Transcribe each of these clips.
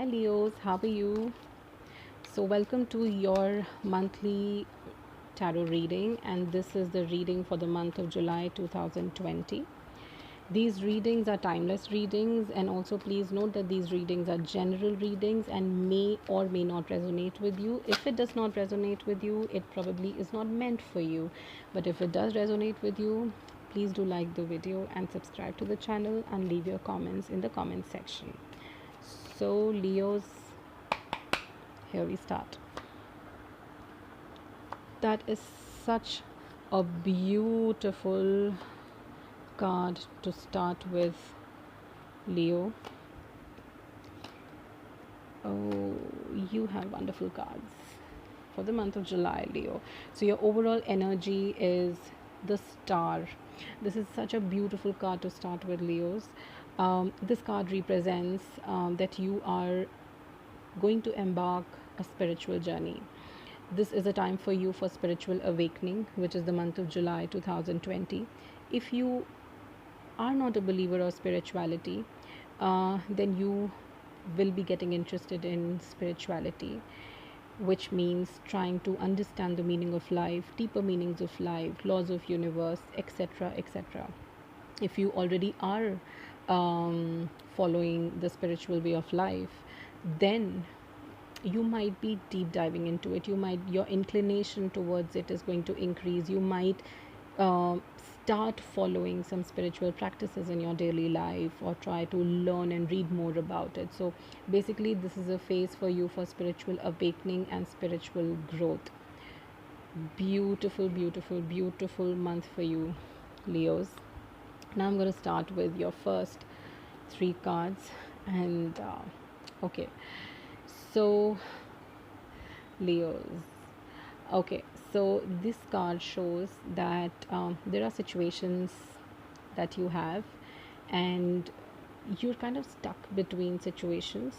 Hi Leos, how are you? So, welcome to your monthly tarot reading, and this is the reading for the month of July 2020. These readings are timeless readings, and also please note that these readings are general readings and may or may not resonate with you. If it does not resonate with you, it probably is not meant for you. But if it does resonate with you, please do like the video and subscribe to the channel and leave your comments in the comment section. So, Leos, here we start. That is such a beautiful card to start with, Leo. Oh, you have wonderful cards for the month of July, Leo. So, your overall energy is the Star. This is such a beautiful card to start with, Leos. This card represents that you are going to embark a spiritual journey. This is a time for you for spiritual awakening, which is the month of July 2020. If you are not a believer of spirituality, then you will be getting interested in spirituality, which means trying to understand the meaning of life, deeper meanings of life, laws of universe, etc., etc. If you already are following the spiritual way of life, then you might be deep diving into it. Your inclination towards it is going to increase. You might uh, start following some spiritual practices in your daily life, or try to learn and read more about it. So basically, this is a phase for you for spiritual awakening and spiritual growth. Beautiful, beautiful, beautiful month for you, Leos. Now I'm going to start with your first three cards. And okay, so Leos. Okay, so this card shows that there are situations that you have, and you're kind of stuck between situations,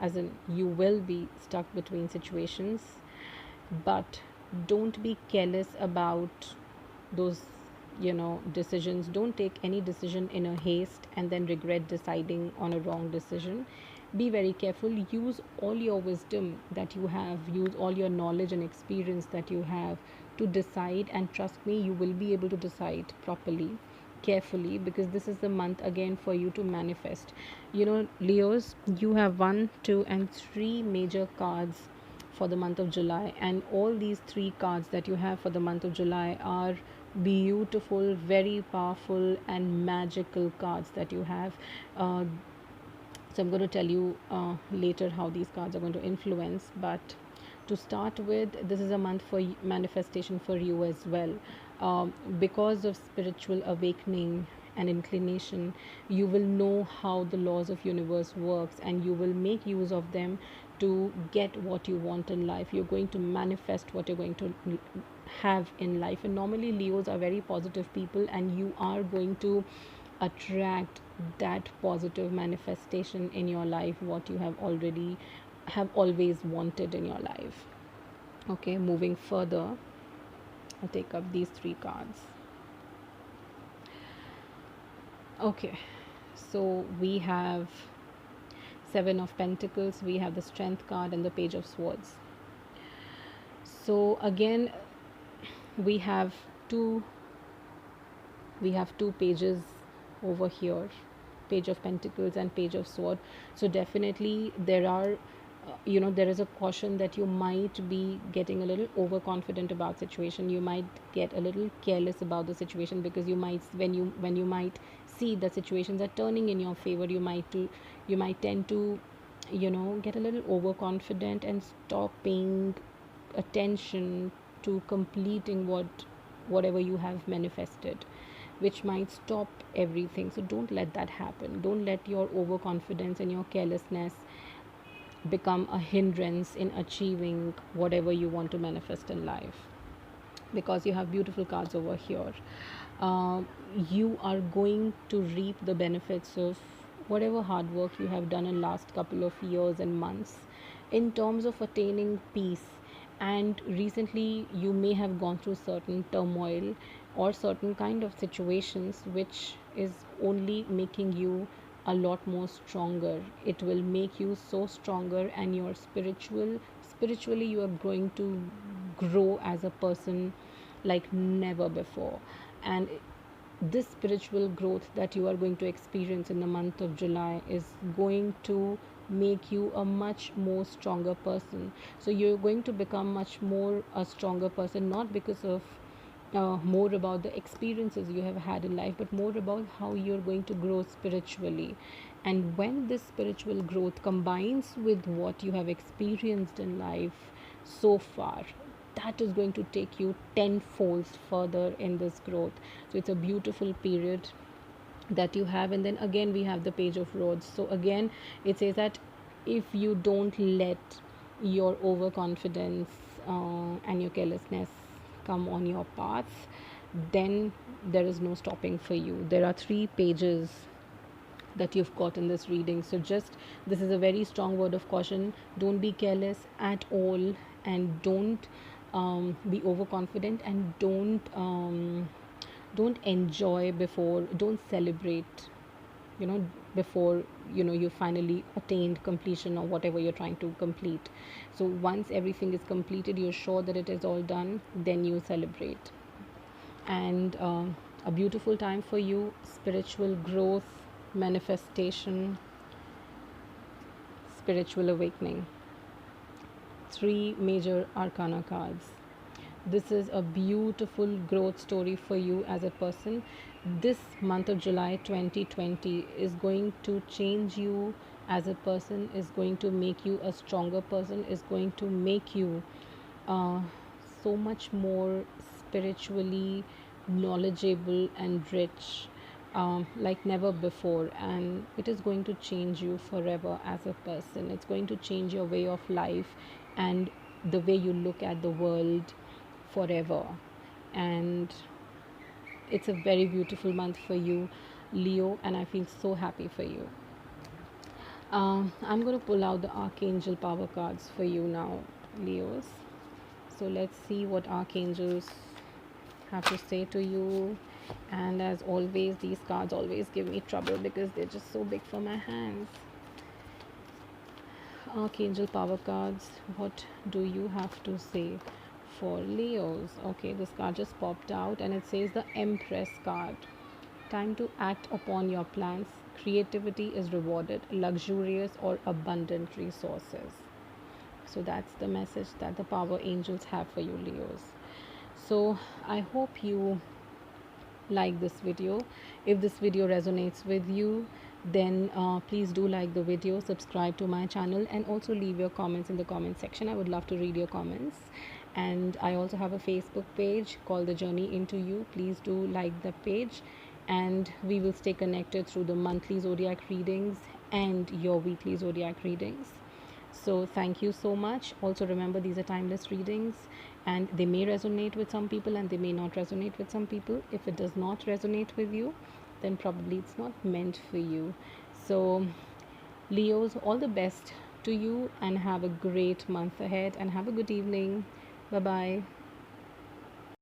as in, you will be stuck between situations, but don't be careless about those decisions. Don't take any decision in a haste and then regret deciding on a wrong decision. Be very careful. Use all your wisdom that you have, use all your knowledge and experience that you have to decide, and trust me, you will be able to decide properly, carefully, because this is the month again for you to manifest. Leos, you have one, two, and three major cards for the month of July, and all these three cards that you have for the month of July are beautiful, very powerful, and magical cards that you have. So I'm going to tell you later how these cards are going to influence. But to start with, this is a month for manifestation for you as well. Because of spiritual awakening and inclination, you will know how the laws of universe works, and you will make use of them to get what you want in life. You're going to manifest what you're going to have in life. And normally Leos are very positive people, and you are going to attract that positive manifestation in your life, what you have always wanted in your life. Okay, moving further, I'll take up these three cards. Okay, so we have Seven of Pentacles, we have the Strength card, and the Page of Swords. So again, we have two pages over here, Page of Pentacles and Page of Sword. So definitely there are there is a caution that you might be getting a little overconfident about situation. You might get a little careless about the situation, because you might, when you might see the situations are turning in your favor, you might tend to get a little overconfident and stop paying attention to completing whatever you have manifested, which might stop everything. So don't let that happen. Don't let your overconfidence and your carelessness become a hindrance in achieving whatever you want to manifest in life, because you have beautiful cards over here. uh, you are going to reap the benefits of whatever hard work you have done in last couple of years and months, in terms of attaining peace. And recently you may have gone through certain turmoil or certain kind of situations which is only making you a lot more stronger. It will make you so stronger, and your spiritually you are going to grow as a person like never before. And this spiritual growth that you are going to experience in the month of July is going to make you a much more stronger person. So you're going to become much more a stronger person, not because of more about the experiences you have had in life, but more about how you're going to grow spiritually. And when this spiritual growth combines with what you have experienced in life so far, that is going to take you tenfold further in this growth. So it's a beautiful period that you have. And then again we have the page of rods. So again it says that if you don't let your overconfidence and your carelessness come on your path, then there is no stopping for you. There are 3 pages that you've got in this reading. So just, this is a very strong word of caution. Don't be careless at all, and don't be overconfident, and don't enjoy before, don't celebrate, you know, before you finally attained completion or whatever you're trying to complete. So once everything is completed, you're sure that it is all done, then you celebrate. And a beautiful time for you: spiritual growth, manifestation, spiritual awakening. 3 major arcana cards. This is a beautiful growth story for you as a person. This month of July 2020 is going to change you as a person, is going to make you a stronger person, is going to make you uh, so much more spiritually knowledgeable and rich, like never before. And it is going to change you forever as a person. It's going to change your way of life and the way you look at the world forever. And it's a very beautiful month for you, Leo, and I feel so happy for you. I'm going to pull out the Archangel power cards for you now, Leos. So let's see what archangels have to say to you. And as always, these cards always give me trouble because they're just so big for my hands. Archangel power cards, what do you have to say for Leos? Okay, this card just popped out and it says the Empress card. Time to act upon your plans. Creativity is rewarded, luxurious or abundant resources. So that's the message that the power angels have for you, Leos. So I hope you like this video. If this video resonates with you, then please do like the video, subscribe to my channel, and also leave your comments in the comment section. I would love to read your comments. And I also have a Facebook page called The Journey Into You. Please do like the page, and we will stay connected through the monthly zodiac readings and your weekly zodiac readings. So thank you so much. Also remember, these are timeless readings, and they may resonate with some people and they may not resonate with some people. If it does not resonate with you, then probably it's not meant for you. So Leos, all the best to you, and have a great month ahead, and have a good evening. Bye bye.